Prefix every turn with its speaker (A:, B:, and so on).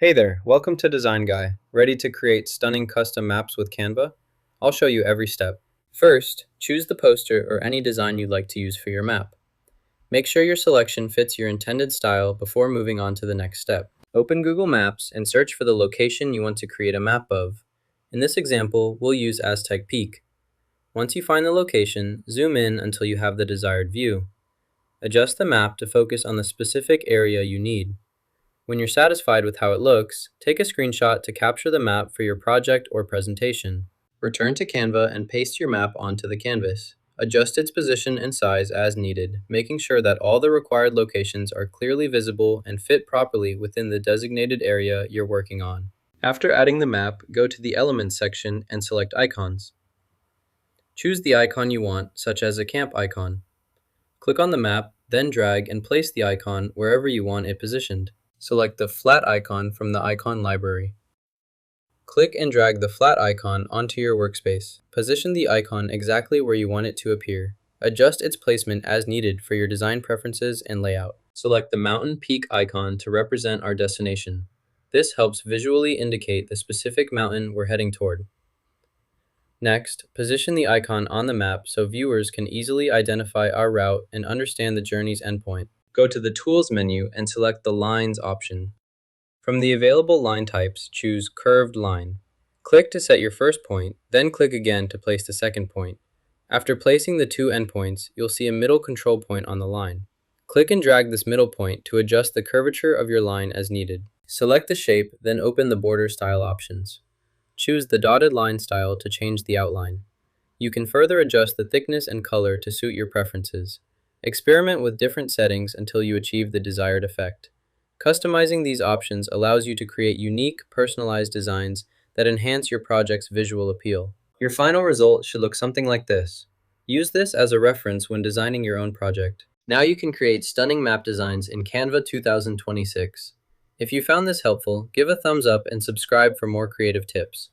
A: Hey there, welcome to Design Guy. Ready to create stunning custom maps with Canva? I'll show you every step. First, choose the poster or any design you'd like to use for your map. Make sure your selection fits your intended style before moving on to the next step. Open Google Maps and search for the location you want to create a map of. In this example, we'll use Aztec Peak. Once you find the location, zoom in until you have the desired view. Adjust the map to focus on the specific area you need. When you're satisfied with how it looks, take a screenshot to capture the map for your project or presentation. Return to Canva and paste your map onto the canvas. Adjust its position and size as needed, making sure that all the required locations are clearly visible and fit properly within the designated area you're working on. After adding the map, go to the Elements section and select Icons. Choose the icon you want, such as a camp icon. Click on the map, then drag and place the icon wherever you want it positioned. Select the flat icon from the icon library. Click and drag the flat icon onto your workspace. Position the icon exactly where you want it to appear. Adjust its placement as needed for your design preferences and layout. Select the mountain peak icon to represent our destination. This helps visually indicate the specific mountain we're heading toward. Next, position the icon on the map so viewers can easily identify our route and understand the journey's endpoint. Go to the Tools menu and select the Lines option. From the available line types, choose Curved Line. Click to set your first point, then click again to place the second point. After placing the two endpoints, you'll see a middle control point on the line. Click and drag this middle point to adjust the curvature of your line as needed. Select the shape, then open the border style options. Choose the dotted line style to change the outline. You can further adjust the thickness and color to suit your preferences. Experiment with different settings until you achieve the desired effect. Customizing these options allows you to create unique, personalized designs that enhance your project's visual appeal. Your final result should look something like this. Use this as a reference when designing your own project. Now you can create stunning map designs in Canva 2026. If you found this helpful, give a thumbs up and subscribe for more creative tips.